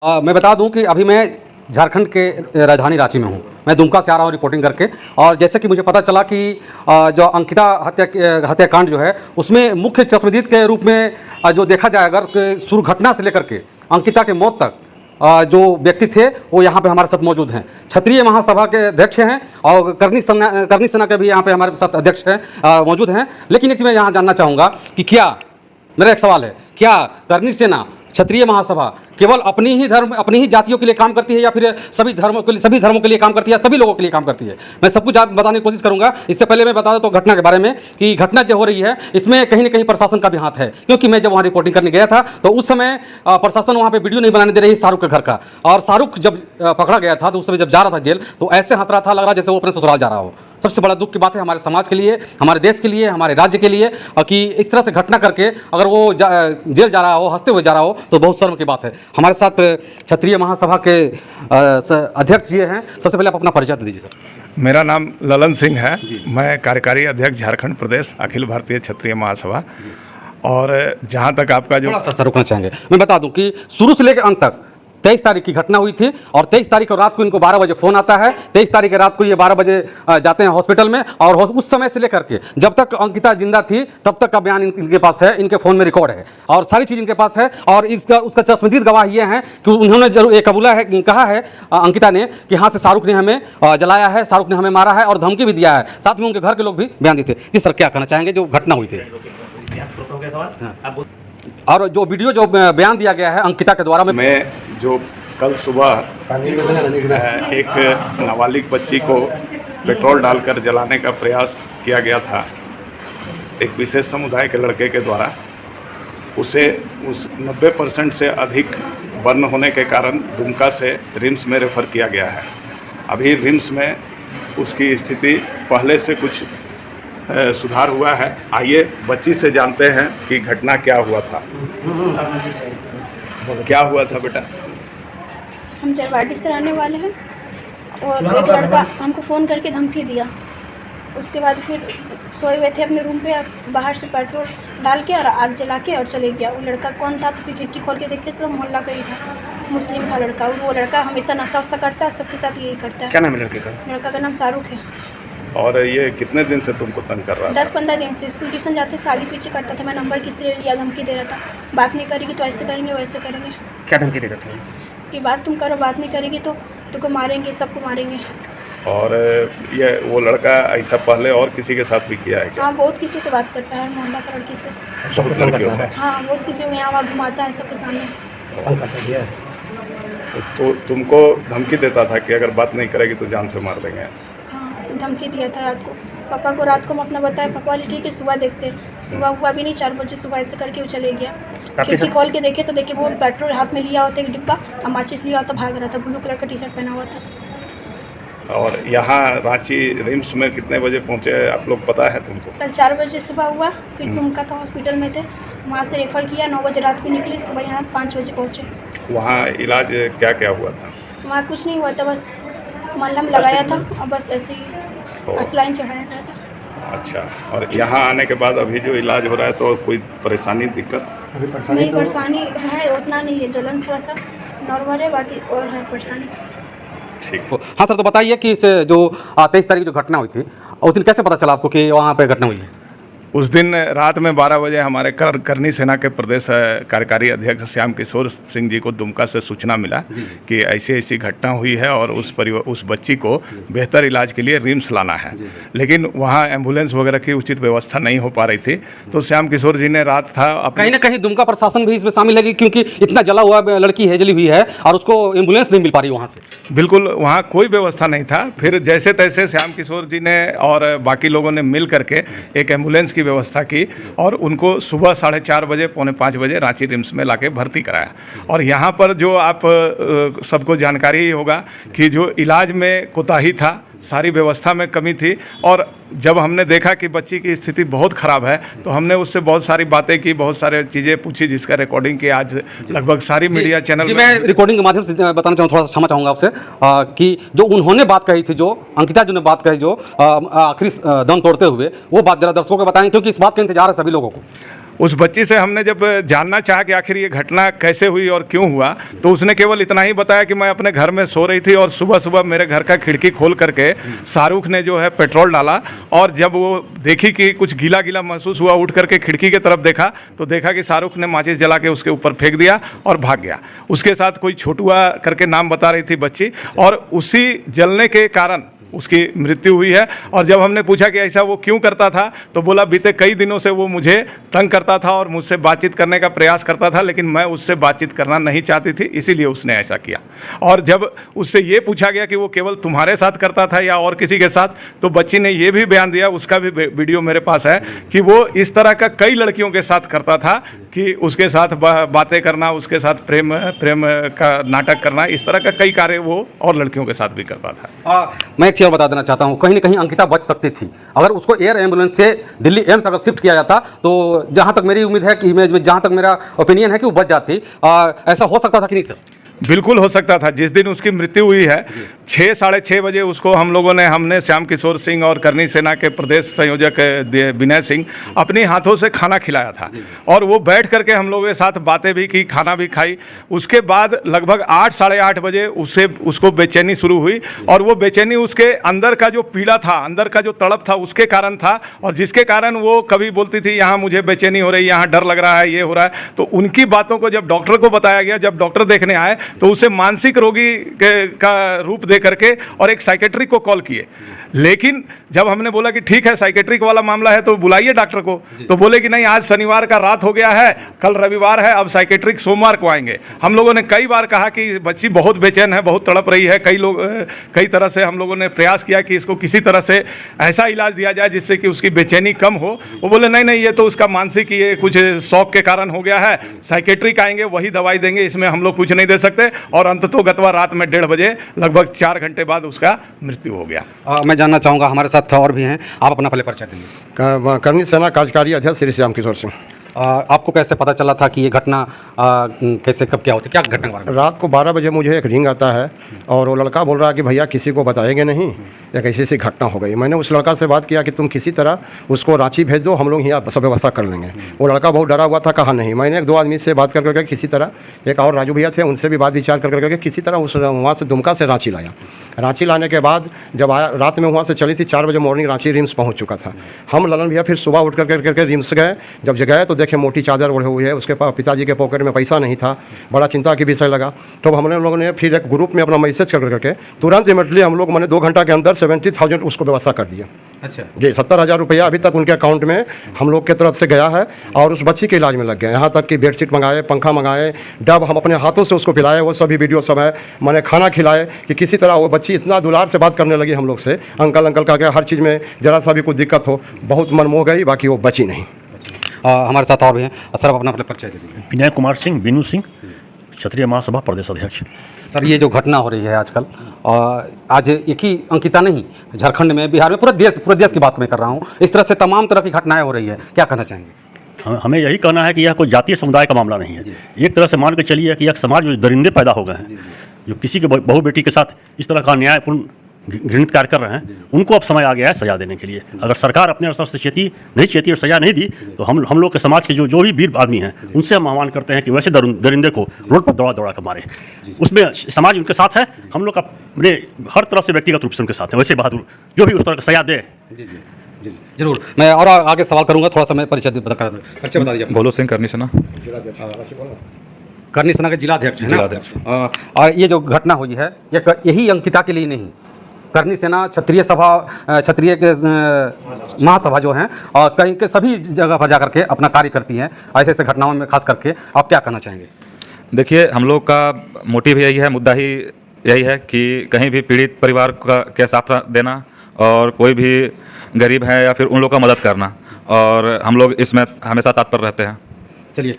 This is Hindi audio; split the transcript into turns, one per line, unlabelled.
मैं बता दूं कि अभी मैं झारखंड के राजधानी रांची में हूं। मैं दुमका से आ रहा हूं रिपोर्टिंग करके। और जैसे कि मुझे पता चला कि जो अंकिता हत्याकांड जो है उसमें मुख्य चश्मदीद के रूप में जो देखा जाए, अगर शुरू घटना से लेकर के अंकिता के मौत तक जो व्यक्ति थे वो यहाँ पे हमारे साथ मौजूद हैं। क्षत्रिय महासभा के अध्यक्ष हैं और करनी सेना के भी यहाँ पे हमारे साथ अध्यक्ष हैं, मौजूद हैं। लेकिन एक चीज़ मैं यहाँ जानना चाहूँगा कि क्या, मेरा एक सवाल है, क्या करनी सेना, क्षत्रिय महासभा केवल अपनी ही जातियों के लिए काम करती है या फिर सभी धर्मों के लिए काम करती है, सभी लोगों के लिए काम करती है? मैं सब कुछ बताने की कोशिश करूंगा। इससे पहले मैं बता दूं तो घटना के बारे में कि घटना जो हो रही है इसमें कहीं ना कहीं प्रशासन का भी हाथ है, क्योंकि मैं जब वहाँ रिपोर्टिंग करने गया था तो उस समय प्रशासन वहाँ पे वीडियो नहीं बनाने दे रही शाहरुख के घर का। और शाहरुख जब पकड़ा गया था तो उस समय जब जा रहा था जेल तो ऐसे हंस रहा था, लग रहा जैसे वो अपने ससुराल जा रहा हो। सबसे बड़ा दुख की बात है हमारे समाज के लिए, हमारे देश के लिए, हमारे राज्य के लिए कि इस तरह से घटना करके अगर वो जेल जा रहा हो, हंसते हुए जा रहा हो, तो बहुत शर्म की बात है। हमारे साथ क्षत्रिय महासभा के अध्यक्ष जी हैं। सबसे पहले आप अपना परिचय दे दीजिए सर।
मेरा नाम ललन सिंह है। मैं कार्यकारी अध्यक्ष झारखंड प्रदेश अखिल भारतीय क्षत्रिय महासभा। और जहाँ तक आपका जो
थोड़ा सा रुकना चाहेंगे, मैं बता दूं कि शुरू से लेकर अंत तक 23 तारीख की घटना हुई थी और 23 तारीख को रात को इनको 12 बजे फ़ोन आता है। 23 तारीख की रात को ये 12 बजे जाते हैं हॉस्पिटल में और उस समय से लेकर के जब तक अंकिता जिंदा थी तब तक का बयान इनके पास है, इनके फ़ोन में रिकॉर्ड है और सारी चीज़ इनके पास है। और उसका चश्मदीद गवाह ये हैं कि उन्होंने जरूर ये कबूला है, कहा है अंकिता ने कि हाँ से शाहरुख ने हमें जलाया है, शाहरुख ने हमें मारा है और धमकी भी दिया है। साथ में उनके घर के लोग भी बयान दिए थे। जी सर, क्या कहना चाहेंगे जो घटना हुई थी और जो वीडियो जो बयान दिया गया है अंकिता के द्वारा?
मैं जो कल सुबह एक नाबालिग बच्ची को पेट्रोल डालकर जलाने का प्रयास किया गया था एक विशेष समुदाय के लड़के के द्वारा, उसे उस 90% से अधिक बर्न होने के कारण दुमका से रिम्स में रेफ़र किया गया है। अभी रिम्स में उसकी स्थिति पहले से कुछ सुधार हुआ है। आइए बच्ची से जानते हैं कि घटना क्या हुआ था। क्या हुआ था बेटा?
हम जरवाडी से रहने वाले हैं और एक लड़का हमको फ़ोन करके धमकी दिया। उसके बाद फिर सोए हुए थे अपने रूम पे, बाहर से पेट्रोल डाल के और आग जला के और चले गया। वो लड़का कौन था तो फिर खिड़की खोल के देखे तो मोहल्ला का ही था, मुस्लिम था लड़का। वो लड़का हमेशा नशा वशा करता है, सबके साथ यही करता है।
क्या नाम है लड़के का?
लड़का का नाम शाहरुख है।
और ये कितने दिन से तुमको तंग कर रहा था?
10-15 दिन से। स्कूल ट्यूशन जाते थे, आगे पीछे करता था। मैं नंबर किसी ले लिया, धमकी दे रहा था, बात नहीं करेगी तो ऐसे करेंगे वैसे करेंगे।
क्या धमकी दे रहे थे?
कि बात तुम करो, बात नहीं करेगी तो तुमको मारेंगे, सबको मारेंगे।
और ये वो लड़का ऐसा पहले और किसी के साथ भी किया है क्या?
हाँ, बहुत किसी से बात करता है, मोहल्ला का लड़की से।
बहुत लड़कियों से?
हाँ, बहुत किसी को यहाँ वहाँ घुमाता है सबके सामने।
तो तुमको धमकी देता था कि अगर बात नहीं करेगी तो जान से मार देंगे?
हाँ, धमकी दिया था रात को। पापा को रात को हम अपना बताया, पापा वाले ठीक है सुबह देखते। सुबह हुआ भी नहीं, 4 बजे सुबह ऐसे करके वो चले गया। खिड़की खोल के देखे तो देखे वो पेट्रोल हाथ में लिया होता एक डिब्बा और माचिस लिया होता, भाग रहा था। ब्लू कलर का टी-शर्ट पहना हुआ था।
और यहाँ रांची रिम्स में कितने बजे पहुँचे आप लोग, पता है तुमको?
कल 4 बजे सुबह हुआ, फिर दुमका का हॉस्पिटल में थे, वहाँ से रेफ़र किया। 9 बजे रात को निकले, सुबह यहाँ 5 बजे पहुँचे।
वहाँ इलाज क्या क्या हुआ था?
वहाँ कुछ नहीं हुआ था, बस मलहम लगाया था और बस ऐसे ही सलाइन चढ़ाया गया था।
अच्छा, और यहाँ आने के बाद अभी जो इलाज हो रहा है तो कोई परेशानी, दिक्कत?
नहीं, परेशानी है उतना नहीं है, जलन थोड़ा सा नॉर्मल है, बाकी और है परेशानी।
ठीक।
हाँ सर, तो बताइए कि इस जो 23 तारीख जो घटना हुई थी उस दिन कैसे पता चला आपको कि वहाँ पे घटना हुई है?
उस दिन रात में 12 बजे हमारे करनी सेना के प्रदेश कार्यकारी अध्यक्ष श्याम किशोर सिंह जी को दुमका से सूचना मिला कि ऐसी ऐसी घटना हुई है और उस बच्ची को बेहतर इलाज के लिए रिम्स लाना है। लेकिन वहाँ एम्बुलेंस वगैरह की उचित व्यवस्था नहीं हो पा रही थी, तो श्याम किशोर जी ने रात था
कहीं ना कहीं दुमका प्रशासन भी इसमें शामिल है, क्योंकि इतना जला हुआ लड़की है, जली हुई है और उसको एम्बुलेंस नहीं मिल पा रही वहाँ से।
बिल्कुल, वहाँ कोई व्यवस्था नहीं था। फिर जैसे तैसे श्याम किशोर जी ने और बाकी लोगों ने मिल करके एक एम्बुलेंस की व्यवस्था की और उनको सुबह 4:30 बजे, 4:45 बजे रांची रिम्स में लाके भर्ती कराया। और यहाँ पर जो आप सबको जानकारी ही होगा कि जो इलाज में कोताही था, सारी व्यवस्था में कमी थी। और जब हमने देखा कि बच्ची की स्थिति बहुत ख़राब है तो हमने उससे बहुत सारी बातें की, बहुत सारी चीज़ें पूछी, जिसका रिकॉर्डिंग की आज लगभग सारी मीडिया चैनल।
मैं रिकॉर्डिंग के माध्यम से बताना चाहूँ, थोड़ा सा क्षमा चाहूँगा आपसे कि जो उन्होंने बात कही थी, जो अंकिता जी ने बात कही, जो आखिरी दम तोड़ते हुए, वो बात जरा दर्शकों को बताएं, क्योंकि इस बात का इंतजार है सभी लोगों को।
उस बच्ची से हमने जब जानना चाहा कि आखिर ये घटना कैसे हुई और क्यों हुआ, तो उसने केवल इतना ही बताया कि मैं अपने घर में सो रही थी और सुबह सुबह मेरे घर का खिड़की खोल करके शाहरुख ने जो है पेट्रोल डाला, और जब वो देखी कि कुछ गीला गीला महसूस हुआ, उठ करके खिड़की की तरफ देखा तो देखा कि शाहरुख ने माचिस जला के उसके ऊपर फेंक दिया और भाग गया। उसके साथ कोई छोटुआ करके नाम बता रही थी बच्ची, और उसी जलने के कारण उसकी मृत्यु हुई है। और जब हमने पूछा कि ऐसा वो क्यों करता था, तो बोला बीते कई दिनों से वो मुझे तंग करता था और मुझसे बातचीत करने का प्रयास करता था, लेकिन मैं उससे बातचीत करना नहीं चाहती थी, इसीलिए उसने ऐसा किया। और जब उससे ये पूछा गया कि वो केवल तुम्हारे साथ करता था या और किसी के साथ, तो बच्ची ने ये भी बयान दिया, उसका भी वीडियो मेरे पास है, कि वो इस तरह का कई लड़कियों के साथ करता था, कि उसके साथ बातें करना, उसके साथ प्रेम का नाटक करना, इस तरह का कई कार्य वो और लड़कियों के साथ भी करता था।
मैं एक चीज़ और बता देना चाहता हूँ, कहीं ना कहीं अंकिता बच सकती थी अगर उसको एयर एम्बुलेंस से दिल्ली एम्स अगर शिफ्ट किया जाता, तो जहाँ तक मेरी उम्मीद है कि जहाँ तक मेरा ओपिनियन है कि वो बच जाती। ऐसा हो सकता था कि नहीं सर?
बिल्कुल हो सकता था। जिस दिन उसकी मृत्यु हुई है 6-6:30 बजे उसको हमने श्याम किशोर सिंह और करनी सेना के प्रदेश संयोजक विनय सिंह अपने हाथों से खाना खिलाया था, और वो बैठ करके हम लोगों के साथ बातें भी की, खाना भी खाई। उसके बाद लगभग 8-8:30 बजे उसको बेचैनी शुरू हुई, और वो बेचैनी उसके अंदर का जो पीड़ा था, अंदर का जो तड़प था, उसके कारण था, और जिसके कारण वो कभी बोलती थी यहाँ मुझे बेचैनी हो रही, यहाँ डर लग रहा है, ये हो रहा है। तो उनकी बातों को जब डॉक्टर को बताया गया, जब डॉक्टर देखने आए, तो उसे मानसिक रोगी का रूप दे करके और एक साइकेट्रिक को कॉल किए। लेकिन जब हमने बोला कि ठीक है साइकेट्रिक वाला मामला है तो बुलाइए डॉक्टर को, तो बोले कि नहीं, आज शनिवार का रात हो गया है, कल रविवार है, अब साइकेट्रिक सोमवार को आएंगे। हम लोगों ने कई बार कहा कि बच्ची बहुत बेचैन है, बहुत तड़प रही है, कई तरह से हम लोगों ने प्रयास किया कि इसको किसी तरह से ऐसा इलाज दिया जाए जिससे कि उसकी बेचैनी कम हो। वो बोले नहीं, ये तो उसका मानसिक, ये कुछ शौक के कारण हो गया है, साइकेट्रिक आएंगे वही दवाई देंगे, इसमें हम लोग कुछ नहीं दे सकते। और अंततोगत्वा रात में 1:30 बजे लगभग 4 घंटे बाद उसका मृत्यु हो गया।
मैं जानना चाहूँगा, हमारे साथ और भी हैं, आप अपना पहले परिचय देंगे।
करनी सेना कार्यकारी अध्यक्ष श्री श्याम किशोर सिंह।
आपको कैसे पता चला था कि ये घटना कैसे कब क्या होती, क्या घटना के बारे में?
रात को 12 बजे मुझे एक रिंग आता है, और वो लड़का बोल रहा है कि भैया किसी को बताएंगे नहीं, एक ऐसी घटना हो गई। मैंने उस लड़का से बात किया कि तुम किसी तरह उसको रांची भेज दो, हम लोग यहाँ सब व्यवस्था कर लेंगे। वो लड़का बहुत डरा हुआ था, कहा नहीं। मैंने 1-2 आदमी से बात कर करके किसी तरह, एक और राजू भैया थे, उनसे भी बात विचार कर करके किसी तरह उस वहाँ से दुमका से रांची लाया। रांची लाने के बाद जब आया, रात में वहाँ से चली थी 4 बजे मॉर्निंग रांची रिम्स पहुँच चुका था। हम ललन भैया फिर सुबह उठ करके रिम्स गए। जब गए तो देखे मोटी चादर ओढ़े हुई है, उसके पास पिताजी के पॉकेट में पैसा नहीं था, बड़ा चिंता की विषय लगा। तो हम लोगों ने फिर एक ग्रुप में अपना मैसेज कर करके तुरंत इमीडिएटली हम लोग 2 घंटा के अंदर 70,000 उसको व्यवस्था कर दिया।
अच्छा
जी, 70,000 रुपया अभी तक उनके अकाउंट में हम लोग के तरफ से गया है, और उस बच्ची के इलाज में लग गए। यहाँ तक कि बेडशीट मंगाए, पंखा मंगाए, डब हम अपने हाथों से उसको पिलाए, वो सभी वीडियो सब है। मैंने खाना खिलाए कि किसी तरह वो बच्ची इतना दुलार से बात करने लगी हम लोग से, अंकल अंकल करके, हर चीज़ में जरा सा भी कोई दिक्कत हो, बहुत मन मोह गई, बाकी वो बची नहीं।
हमारे साथ और भी हैं सर, अपना परिचय दे दीजिए।
विनय कुमार सिंह, बीनू सिंह, क्षत्रिय महासभा प्रदेश अध्यक्ष।
सर, ये जो घटना हो रही है आजकल, आज एक ही अंकिता नहीं, झारखंड में, बिहार में, पूरे देश की बात मैं कर रहा हूँ, इस तरह से तमाम तरह की घटनाएं हो रही है, क्या कहना चाहेंगे?
हमें यही कहना है कि यह कोई जातीय समुदाय का मामला नहीं है। एक तरह से मान के चलिए कि एक समाज में दरिंदे पैदा हो गए हैं, जो किसी के बहू बेटी के साथ इस तरह का न्यायपूर्ण घृणित कार्य कर रहे हैं, उनको अब समय आ गया है सजा देने के लिए। अगर सरकार अपने स्तर से चेती और सजा नहीं दी, तो हम लोग के समाज के जो भी वीर आदमी हैं, उनसे हम आह्वान करते हैं कि वैसे दरिंदे को रोड पर दौड़ा कर मारे। उसमें समाज उनके साथ है, हम लोग अपने हर तरह से व्यक्तिगत रूप से उनके साथ है। वैसे बहादुर जो भी उस तरह का सजा दे।
जी जरूर, मैं और आगे सवाल करूंगा, थोड़ा सा मैं परिचय बता दीजिए।
भोलो सिंह, करनी सेना,
करनी सेना के जिलाध्यक्ष हैं ना? और ये जो घटना हुई है, यही अंकिता के लिए नहीं, करनी सेना क्षत्रिय सभा, क्षत्रिय के महासभा जो हैं, और कहीं के सभी जगह पर जाकर के अपना कार्य करती हैं ऐसे ऐसे घटनाओं में, खास करके आप क्या कहना चाहेंगे?
देखिए, हम लोग का मोटिव यही है, मुद्दा ही यही है कि कहीं भी पीड़ित परिवार के साथ देना, और कोई भी गरीब है या फिर उन लोग का मदद करना, और हम लोग इसमें हमेशा तत्पर रहते हैं।
चलिए।